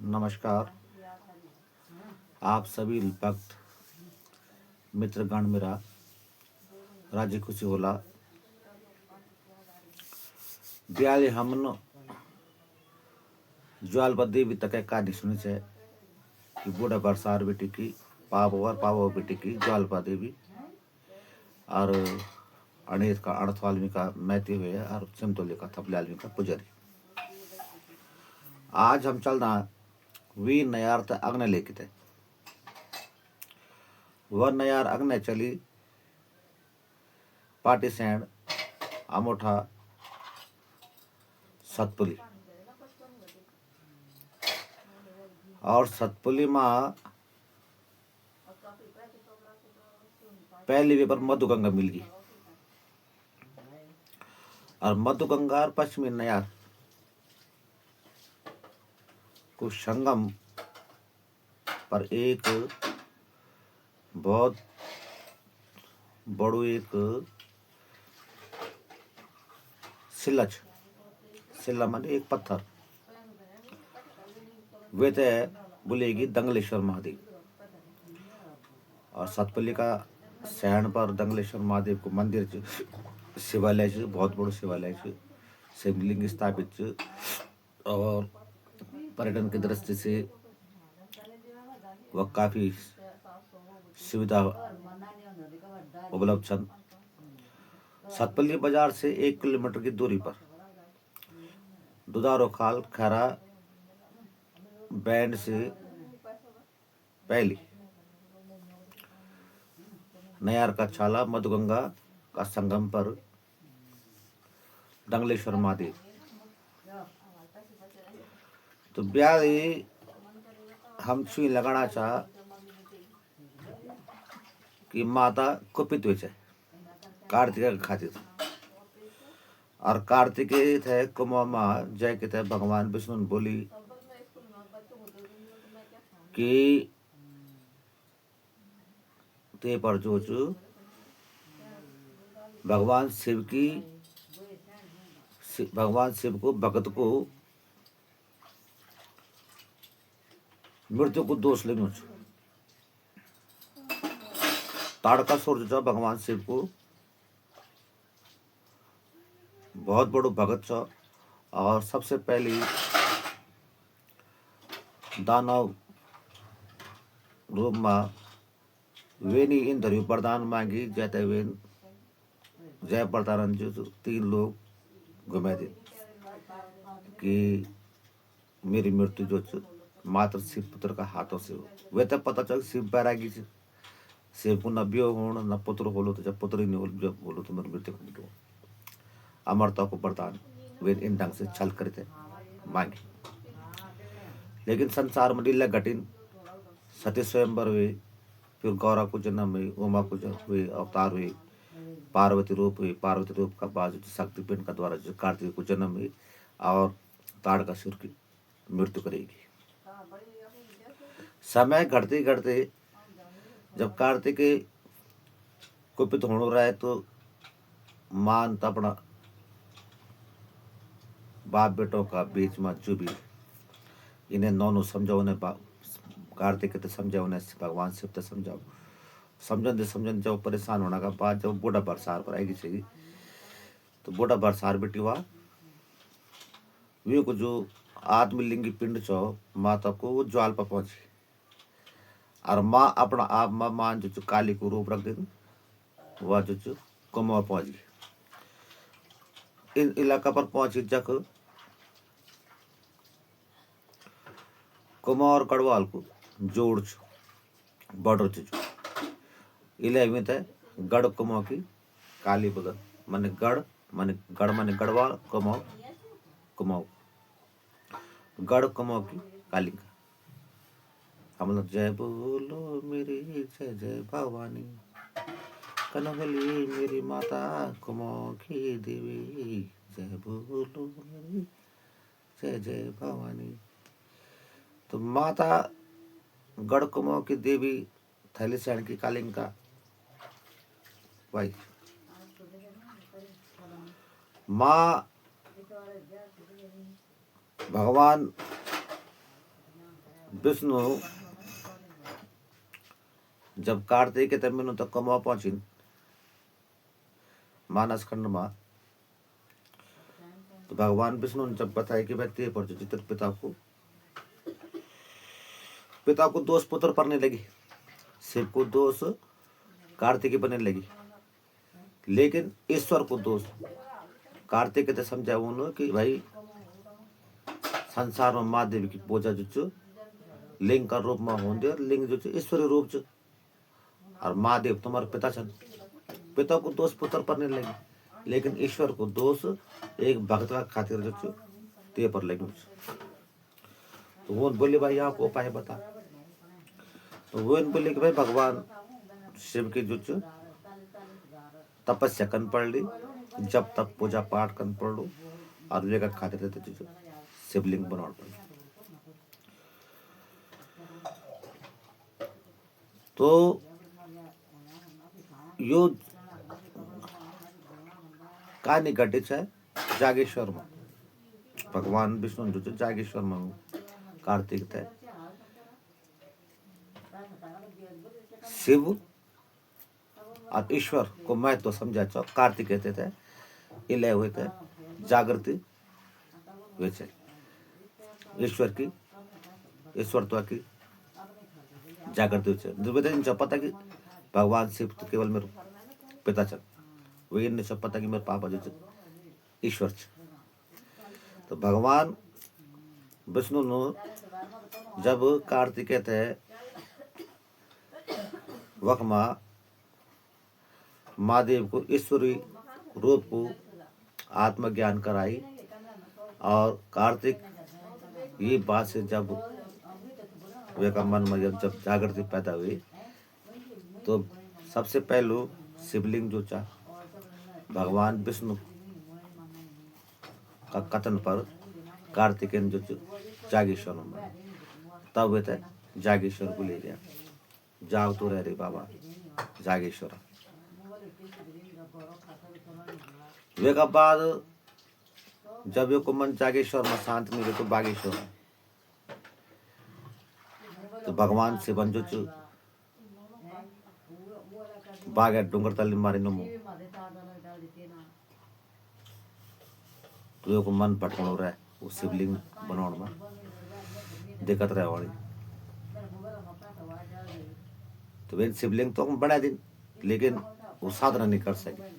नमस्कार। आप सभी भक्त मित्रगण मेरा राजी खुशी होला ब्याले हमन ज्वाल बद्दी भी तक कहानी सुनी है कि बूढ़ा बरसार बेटी की पाव बेटी की ज्वालपा देवी और अणेत का अणथवाल्मी का मैती हुए और सिमतोले का थपलालमी का पुजारी। आज हम चल रहा वी नयार त अग्नि लेकित है वह नयार अग्नि चली पाटी सैंड अमोठा सतपुली और सतपुली माँ पहली वे पर मधुगंगा मिल गई और मधुगंगा और पश्चिमी नयार को संगम पर एक बहुत बड़ो एक सिल्ला माने एक पत्थर वे तो बोलेगी दंगलेश्वर महादेव और सतपल्ली का सैन पर दंगलेश्वर महादेव को मंदिर शिवालय बहुत बड़ो शिवालय शिवलिंग स्थापित और पर्यटन की दृष्टि से वह काफी सुविधा उपलब्ध छन। सतपल्ली बाजार से 1 किलोमीटर की दूरी पर दुधारो खाल खैरा बैंड से पहली नयार का छाला मधुगंगा का संगम पर दंगलेश्वर महादेव। तो ब्याह हम छुई लगाना चाह कि माता कुपित हुई कार्तिक खातिर और कार्तिक थे कुमा जय के थे भगवान विष्णु बोली कि ते पर जो भगवान शिव को भगत को मृत्यु को दोष लेनो ताड़का सूर्य जो भगवान शिव को बहुत बड़ो भगत छ और सबसे पहली दानव रूप में वेनी इन धरी वरदान मांगी जैते वे जय वरदान जो 3 लोग घुमा दे कि मेरी मृत्यु जो मात्र शिव पुत्र का हाथों से हो। वे तो पता चल शिव बैरागी शिव को न ब्यो हो न पुत्र होलो तो जब पुत्र ही नहीं हो जब बोलो तो मेरी मृत्यु को अमरता को वरदान वे इन ढंग से छल करते मांगे। लेकिन संसार में लीला घटिन सती स्वयंवर हुए फिर गौरा को जन्म हुई उमा को हुए अवतार हुए पार्वती रूप का बाद शक्तिपिंड का द्वारा जो कार्तिक को जन्म हुई और ताड़कासुर की मृत्यु करेगी। समय घटते घटते जब कार्तिक कुपित होने रहा है तो मान अपना बाप बेटों का बीच में जो भी इन्हें नौनो समझाओ ने कार्तिक तो समझाओ ने भगवान शिव तो समझाओ समझन जब परेशान होने का बाद जब बूढ़ा बरसार पर आएगी चाहिए तो बूढ़ा बरसार बेटी हुआ वे को जो आत्मलिंगी पिंड चो माता को वो ज्वाल पर पहुंची और माँ अपना आप माँ मान जो काली को रूप रख दे वह जो कुमार पहुंच गई। इन इलाका पर पहुंची जक कुमार कड़वाल को जोड़ बॉर्डर जो इले में थे गढ़ कुमार की काली बदल माने गढ़ माने गढ़वाल कुमार गढ़ कुमार की कालिका हम लोग जय बोलो मेरी जय जय भवानी कनहली मेरी माता कुमार की देवी जय बोलो मेरी जय जय भवानी। तो माता गढ़ कुमार की देवी थैली सैन की कालिका भाई माँ भगवान विष्णु जब कार्तिक तब मीनू तक कमा पहुंची मानस खंड में, तो भगवान विष्णु ने जब बताया कि भाई ते पर जो तेरे पिता को दोष पुत्र पड़ने लगी, शिव को दोष कार्तिक बनने लगी, लेकिन ईश्वर को दोष कार्तिक तो समझा उन्होंने कि भाई संसार में महादेव की पूजा जो लिंग का रूप में होंगे, और लिंग जो ईश्वरीय रूप च, और महादेव तुम्हारे पिता छन, पिता को दोष पुत्र पड़ने लगी, लेकिन ईश्वर को दोष एक भक्त का खातिर जो ते पर लगी। तो वो बोले भाई आपको उपाय बता। तो वो बोले कि भाई भगवान शिव की जो तपस्या कन पड़ ली, जब तक पूजा पाठ कन पड़ लो, और वे का खातिर रहते जो शिवलिंग बनाना पड़ी। तो यो कहानी घटित है जागेश्वर में। भगवान विष्णु जो जागेश्वर में कार्तिक थे, शिव और ईश्वर को महत्व तो समझा चो कार्तिक कहते थे, इले हुए थे जागृति वैसे ईश्वर की ईश्वरत्व की जागृति वैसे जब पता कि भगवान शिव तो केवल मेरे पिता चल, वही नहीं सब पता कि मेरे पापा जो ईश्वर च। तो भगवान विष्णु ने जब कार्तिक थे वखमा महादेव को ईश्वरी रूप को आत्मज्ञान कराई, और कार्तिक ये बात से जब वे का मन में जब जागृति पैदा हुई, तो सबसे पहले शिवलिंग जो चा भगवान विष्णु का कथन पर कार्तिकेयन जो जागेश्वर में, तब वे थे जागेश्वर को ले गया, जाग तो रह रे बाबा जागेश्वर। वे का बाद जब ये को मन जागेश्वर में शांत नहीं रहे तो बागेश्वर, तो भगवान शिवन जो बाग डूंगर तली मारे नमो, तो ये को मन भटकण रहा है वो शिवलिंग बनाने में दिक्कत रहे वाली। तो वे शिवलिंग तो हम बना दिन, लेकिन वो साधना नहीं कर सके।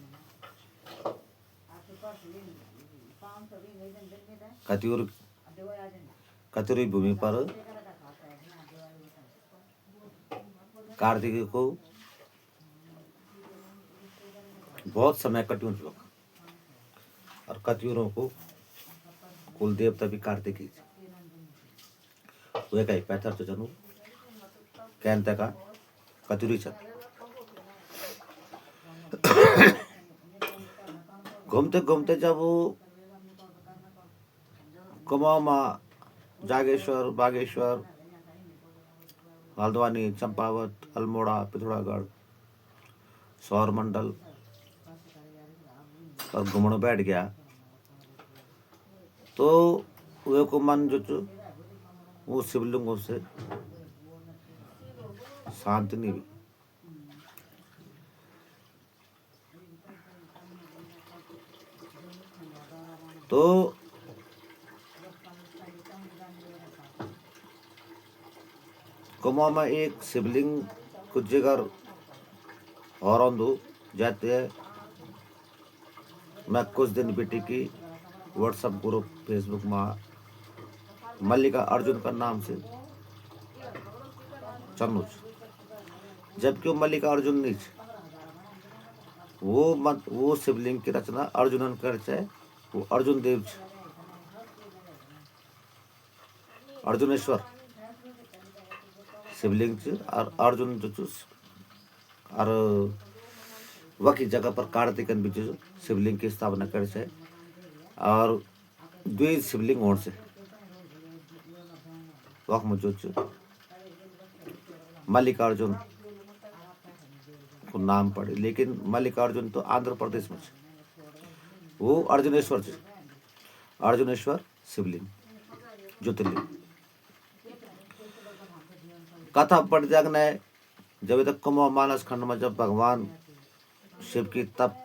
कतियूरी भूमि पर कार्तिक को बहुत समय कट्यूं लोग, और कतियूरों को कुल देवता भी कार्तिक ही वे का पैथर तो जनू कहते का कतियूरी चल। घूमते घूमते जब वो कुमाऊं में जागेश्वर, बागेश्वर, हल्द्वानी, चंपावत, अल्मोड़ा, पिथौरागढ़, सौर मंडल पर घूमने बैठ गया, तो वे को मन जो वो शिवलिंगों से शांत नहीं हुई। तो कुमाऊं में एक शिवलिंग कुछ जगह और जाते हैं। मैं कुछ दिन बेटी की व्हाट्सएप ग्रुप फेसबुक में मल्लिका अर्जुन का नाम से चन्नुच, जबकि वो मल्लिका अर्जुन नहीं, वो शिवलिंग की रचना अर्जुनन कर चाहे वो अर्जुन देव अर्जुनेश्वर शिवलिंग और अर्जुन जो और वही जगह पर कार्तिकन भी जो शिवलिंग की स्थापना कर से, और द्वि शिवलिंग होने से वह में जो मल्लिकार्जुन को नाम पड़े, लेकिन मल्लिकार्जुन तो आंध्र प्रदेश में वो अर्जुनेश्वर शिवलिंग ज्योतिर्लिंग। कथा पढ़ जगने जब तक कुमाऊं मानस खंड में जब भगवान शिव की तप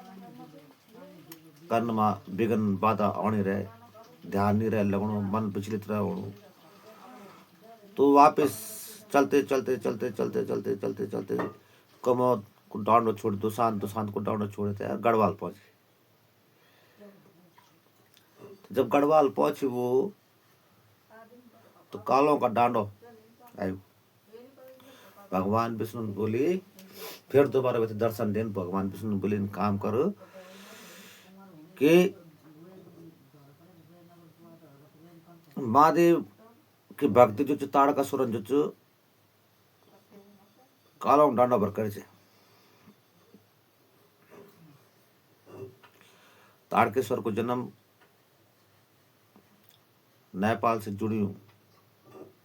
कर्ण में विघ्न बाधा आनी रहे, ध्यान नहीं रहे लगणो, मन विचलित रहे होणो, तो वापस चलते चलते चलते चलते चलते चलते चलते कुमाऊं को डांडो छोड़, दुशांत को डांडो छोड़े थे गढ़वाल पहुंचे। जब गढ़वाल पहुंची वो तो कालों का डांडो आयो। भगवान विष्णु बोली फिर दोबारा वैसे दर्शन देन, भगवान विष्णु बोले काम करो कि महादेव की भक्ति जो ताड़का सुरन जो कालों डांडो भर करे छे। ताड़केश्वर को जन्म नेपाल से जुड़ी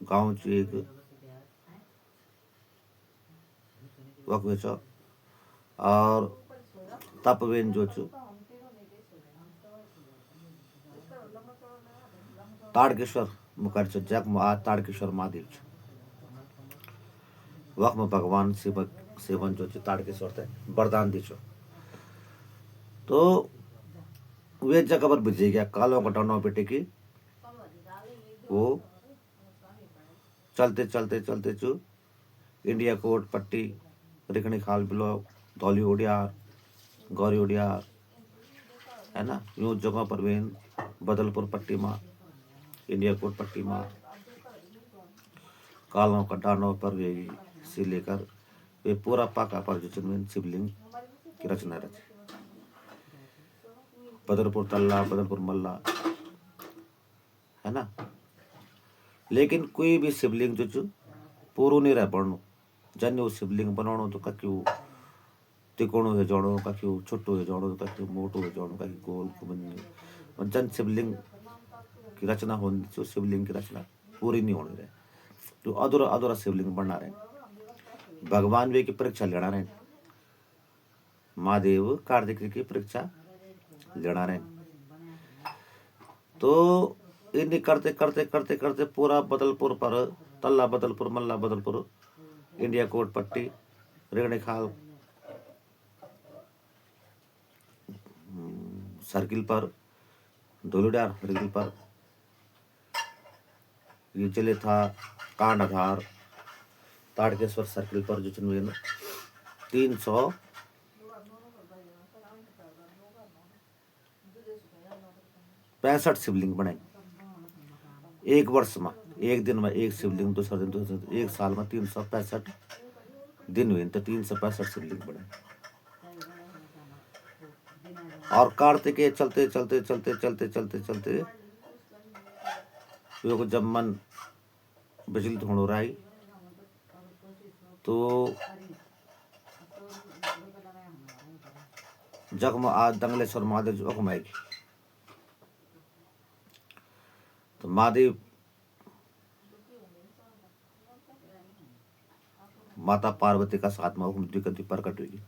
गांव च एक वक और तपवेन जो ताड़केश्वर मुकर जग में आज ताड़केश्वर महादेव वक में भगवान शिव सेवन जो ताड़केश्वर थे वरदान दी छो। तो वे जगह पर भिजे गया कालों का डांडो बेटे की वो चलते चलते चलते चु इंडिया कोट पट्टी रिखणी खाल ब्लॉक धौली उड़ियार गौरी उड़ियार है ना, यूं जगह पर वे बदलपुर पट्टी में इंडिया कोट पट्टी में कालों का डांडो पर वे से लेकर वे पूरा पाका पर जो शिवलिंग की रचना रची। बदलपुर तल्ला बदलपुर मल्ला है ना, लेकिन कोई भी शिवलिंग जो पूरो नहीं रह पड़नो। जन वो शिवलिंग बनानो तो कक्यू तिकोणो हो जानो, कक्यू छोटो हो जानो, कक्यू मोटो हो जानो, कक्यू गोल कुमन जन शिवलिंग की रचना होनी जो शिवलिंग की रचना पूरी नहीं होनी रहे, तो अधूरा अधूरा शिवलिंग बनना रहे। भगवान वे की परीक्षा लेना रहे, महादेव कार्तिक की परीक्षा लेना रहे। तो इन्हीं करते करते करते करते पूरा बदलपुर पर तल्ला बदलपुर मल्ला बदलपुर इंडिया कोट पट्टी रेगड़ी खाल सर्किल पर धोलुडार सर्किल पर ये चले था कांडाधार ताड़केश्वर सर्किल पर जो 365 शिवलिंग बने एक वर्ष में, एक दिन में एक शिवलिंग, दूसरा दिन एक साल में 365 दिन हुए तो 365 शिवलिंग बने। और कार्तिक के चलते चलते चलते चलते चलते चलते को जब मन विचलित होने रहा तो जग में आज दंगलेश्वर महादेव जो आएगी। तो महादेव माता पार्वती का साथ में हुकुम दिक्कत प्रकट हुई।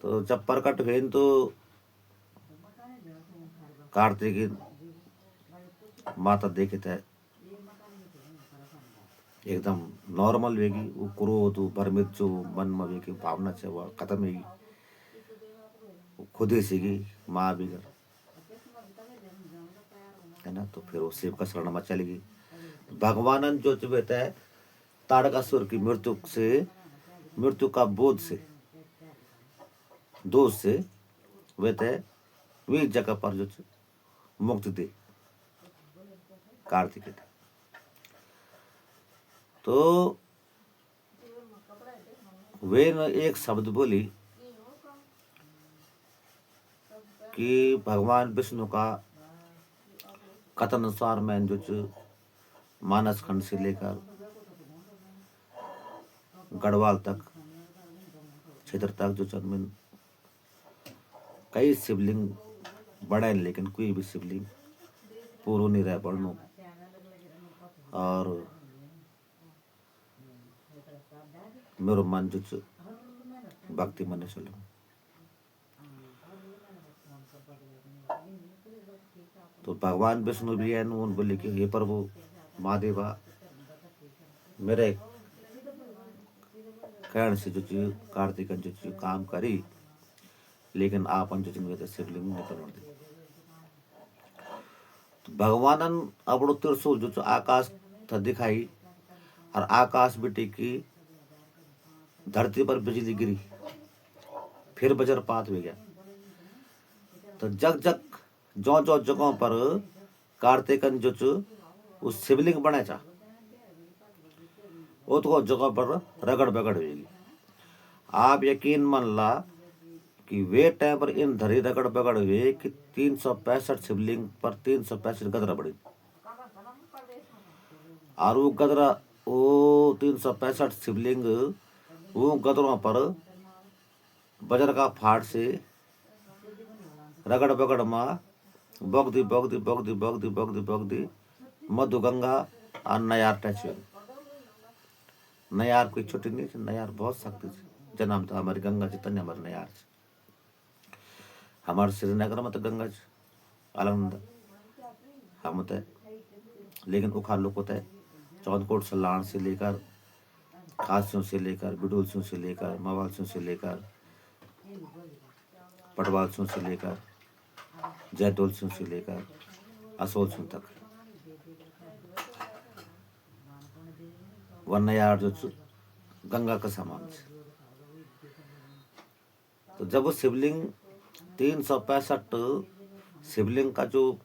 तो जब प्रकट हुए तो कार्तिक माता देखे थे एकदम नॉर्मल वेगी, वो क्रोध भ्रमित जो मन में वेगी भावना है वो खत्म होगी, खुद ही सीगी माँ भी है ना। तो फिर वो शिव का शरण में चली गई। भगवानन जो कहता है ताड़कासुर की मृत्यु का बोध से दोष से वे तय वे जगह पर जो मुक्ति दे कार्तिक। तो वे ने एक शब्द बोली कि भगवान विष्णु का कथन अनुसार मैं जो मानस खंड से लेकर गढ़वाल तक क्षेत्र तक जो चंदमिन कई शिवलिंग बड़े, लेकिन कोई भी शिवलिंग पूरो नहीं रह पड़नो। और मेरो मन जो भक्ति मन चलो। तो भगवान विष्णु भी है बोले कि हे प्रभु महादेवा मेरे कहण से जो चीज कार्तिकन जो चीज काम करी, लेकिन आपन जो चीज शिवलिंग नहीं बनवा दी। तो भगवानन अपनो त्रिशूल जो आकाश था दिखाई, और आकाश बेटी की धरती पर बिजली गिरी, फिर वज्रपात हो गया। तो जग जग जो जो जगहों पर कार्तिकन जो उस शिवलिंग बने चा, वो तो जगह पर रगड़ बगड़ होगी। आप यकीन मान ला कि वे टाइम पर इन धरी रगड़ बगड़ हुए कि 365 शिवलिंग पर 365 गदरा बड़ी, और वो गदरा वो 365 शिवलिंग वो गदरों पर वज्र का फाड़ से रगड़ बगड़ माँ बगदी बगदी बगदी बगदी बगदी बगदी मधु गंगा और नयार टच हुए। नयार कोई छोटी नहीं थी, नयार बहुत शक्ति थी। जन्म था हमारी गंगा जी तन्य हमारे नयार थी। हमारे श्रीनगर में तो गंगा जी आनंद हम तो, लेकिन उखा लोग होते चौंदकोट सलाण से लेकर खासियों से लेकर बिडोलसियों से लेकर मवालसियों से लेकर पटवालसियों से लेकर जयदोलसियों से लेकर असोलसियों तक वन्नयार जो गंगा का समान है। तो जब वो शिवलिंग 365 शिवलिंग का जो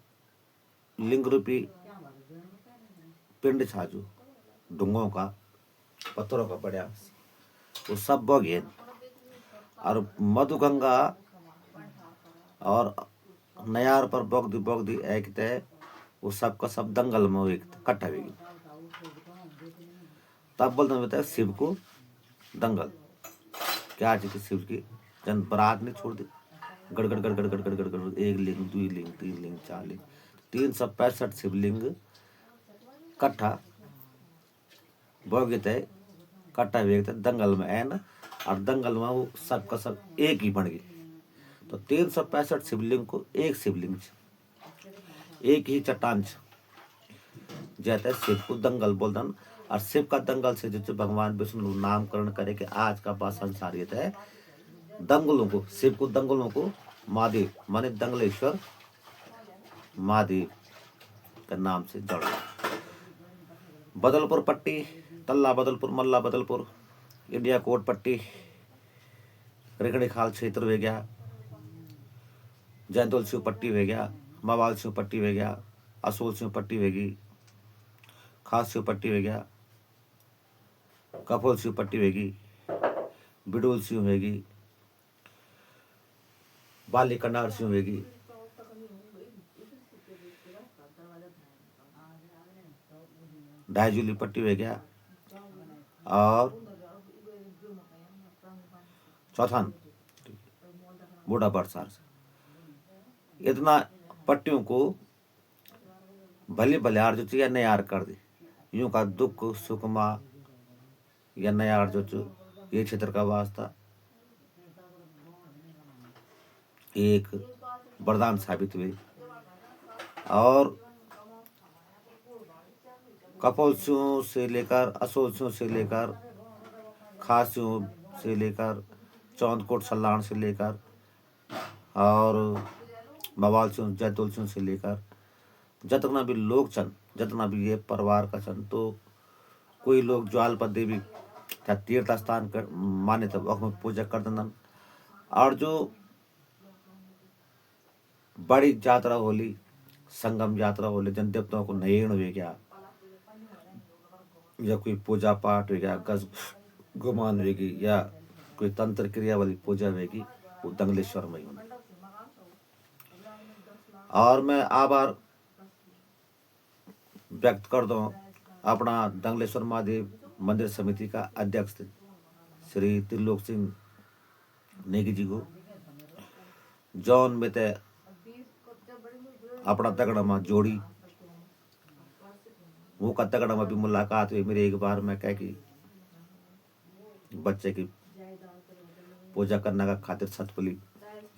लिंग रूपी पिंड था, जो डूंगों का पत्थरों का पड़ा, वो सब बह गए। और मधुगंगा और नयार पर बगदी बगदी एक तय वो सब का सब दंगल में एक इकट्ठा हो गई। तब बोलते हैं शिव को दंगल क्या चीज, शिव की जन बरात नहीं छोड़ दी, गड़गड़ गड़गड़ गड़गड़ गड़गड़, एक लिंग दो लिंग तीन लिंग चार लिंग 365 शिवलिंग कट्ठा भोगित है, कट्ठा वेगते दंगल में है ना, और दंगल में वो सब का सब एक ही बन गई। तो 365 शिवलिंग को एक शिवलिंग एक ही चट्टान जैसे शिव को दंगल बोलते। और शिव का दंगल से जो भगवान विष्णु नामकरण करे कि आज का बात संसारियत है दंगलों को, शिव को दंगलों को महादेव माने दंगलेश्वर महादेव के नाम से जड़। बदलपुर पट्टी, तल्ला बदलपुर, मल्ला बदलपुर, इंडिया कोट पट्टी, रेगड़ी खाल क्षेत्र हो गया, जयदोल शिव पट्टी हो गया, मवाल शिव पट्टी हो गया, असोल शिव पट्टी होगी, खास शिव पट्टी हो गया, कपोल शिव पट्टी होगी, बिडोल शिव होगी, बाली कंडार शिव होगी, ढाईजूली पट्टी हो गया, और चौथान बूढ़ा बरसार। इतना पट्टियों को भले भले जो या नयार कर दी, यूं का दुख सुख मा या नयार जो ये क्षेत्र का वास्ता एक वरदान साबित हुए। और कपोलसियों से लेकर असोलसियों से लेकर खासियों से लेकर चौंदकोट सलाण से लेकर और मवालसियों जयदोलसियों से लेकर जितना भी लोग चन, जितना भी ये परिवार का चन, तो कोई लोग ज्वाल पर देवी तीर्थ स्थान कर माने तब में पूजा कर देना। और जो बड़ी यात्रा होली, संगम यात्रा होली, जन देवताओं को नयन हो गया या कोई पूजा पाठ हो गया, गज गुमान होगी या कोई तंत्र क्रिया वाली पूजा होगी, वो दंगलेश्वर में होना। और मैं आभार व्यक्त कर दूं अपना दंगलेश्वर महादेव मंदिर समिति का अध्यक्ष श्री त्रिलोक सिंह नेगी जी को, जौन में ते अपना तगड़ा में जोड़ी वो का तगड़ा में भी मुलाकात हुई मेरी। एक बार मैं कह कि बच्चे की पूजा करने का खातिर सतपुली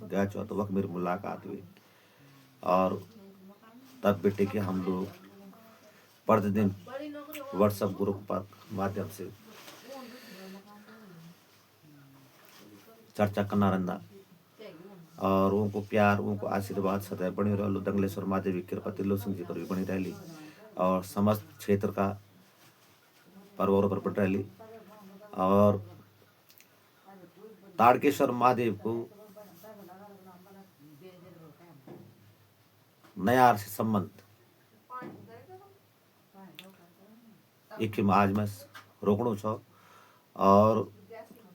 गया चो, तो वक्त मेरी मुलाकात हुई। और तब बेटे के हम लोग प्रतिदिन व्हाट्सएप ग्रुप पर माध्यम से चर्चा करना रहना और उनको प्यार उनको आशीर्वाद सदैव बनी रहलो। दंगलेश्वर महादेव की कृपा तिल्लो सिंह जी पर भी बनी रही और समस्त क्षेत्र का पर्वों पर बट रही। और ताड़केश्वर महादेव को नयार से संबंध एक आज में रोकणो छो और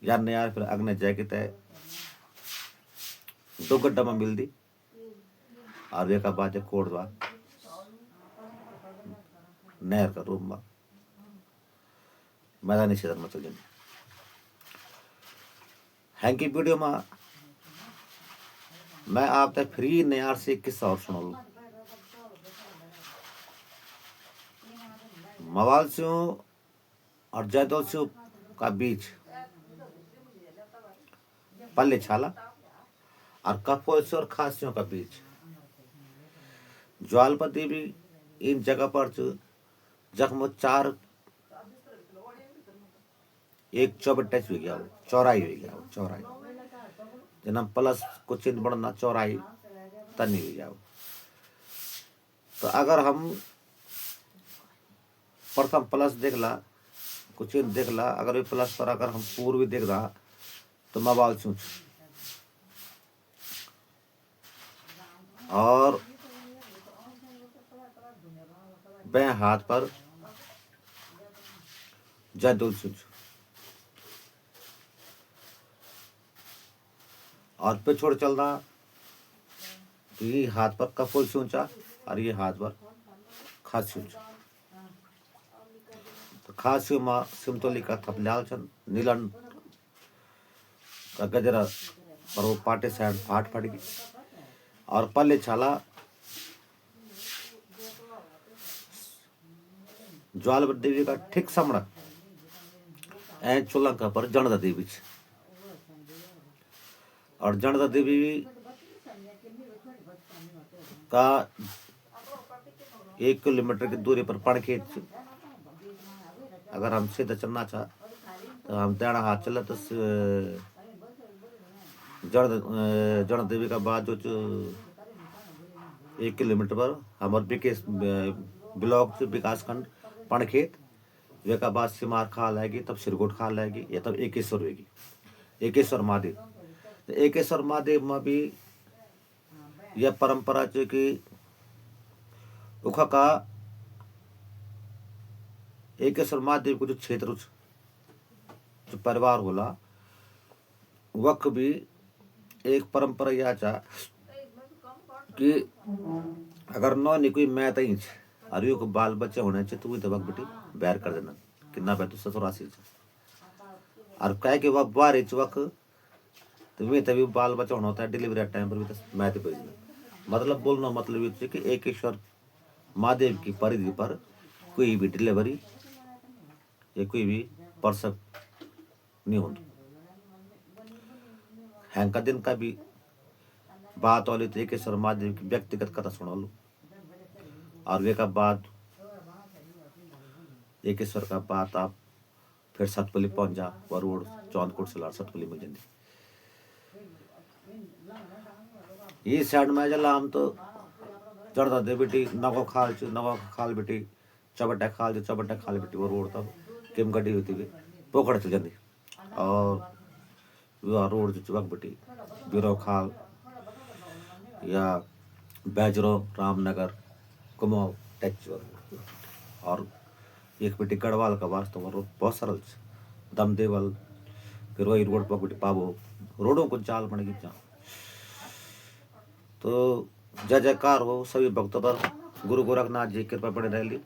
यार नयार फिर अग्नि जय तय 2 गड्ढा में मिल दी और वे का बाद कोटवा नहर का रूप में मैदानी क्षेत्र में चल जाए। हैंकी वीडियो में मैं आप तक फ्री नयार से किस्सा और सुना लूं। मवाल से और जयदौल से का बीच पल्ले छाला और कपोल से और खासियों का बीच ज्वालपति भी इन जगह पर जख्म 4 एक चौबट्टा हो गया चौराई हो गया चौराई जना प्लस कुछ बढ़ना चौराई तनी हो गया। तो अगर हम प्रथम प्लस देखला कुछ देखला अगर प्लस पर अगर हम पूर्वी देख रहा तो मवाल सूच और बे हाथ पर जयदुल सूच और पे छोड़ चल रहा तो ये हाथ पर कपोल से ऊंचा और ये हाथ पर खासी ऊंचा। तो खासी माँ सिमतोली का थपलाल चंद नीलन का गजरा पर वो पाटे साइड फाट फट गई और पल्ले छाला ज्वाल देवी का ठीक समणक ऐ चुलंका पर जनदा देवी और जनदा देवी का 1 किलोमीटर की दूरी पर पणखेत अगर हम सीधा चलना चाह तो हम दाड़ा हाथ चला तो जड़ देवी का बाद जो 1 किलोमीटर पर हमारे ब्लॉक विकास खंड पणखेत वे का बाद सिमार खाल आएगी तब सिरगोट खाल आएगी या तब एकेश्वर होगी एकेश्वर महादेव। तो एकेश्वर महादेव में भी यह परंपरा जो कि उखा का एकेश्वर महादेव को जो क्षेत्र जो परिवार होला वक भी एक परंपरा यह चा कि अगर नौ नहीं कोई मैं तई अरे को बाल बच्चे होने चाहिए तो वही दबक बेटी बैर कर देना कितना बैठ तो ससुरासी और कह के वह बार वक तो वे तभी बाल बच्चा होना होता है डिलीवरी टाइम पर भी तो मैं तो मतलब बोलना मतलब ये कि एकेश्वर महादेव की परिधि पर कोई भी डिलीवरी या कोई भी प्रसव नहीं होती। हैंका दिन का भी बात वाली तो एकेश्वर महादेव की व्यक्तिगत कथा सुना लो और वे का बाद एकेश्वर का बात आप फिर सतपली पहुंच जा व रोड चौंदकोट से सतपली मिल जाती। ये साइड में जला हम तो चढ़ता दे बेटी नगो खाल बेटी चबट्टा खाल बेटी वो रोड तब किम गड्डी होती है पोखड़ चल जाती और वह रोड जो चुबक बेटी बिरो खाल या बैजरो रामनगर कुमाऊं टच और एक बेटी गढ़वाल का वास्तव में रोड बहुत सरल दमदेवल फिर वही रोड पर बेटी पावो रोडों को चाल बनेगी जहाँ। तो जय जयकार हो सभी भक्तों पर गुरु गोरखनाथ जी कृपा बने रही।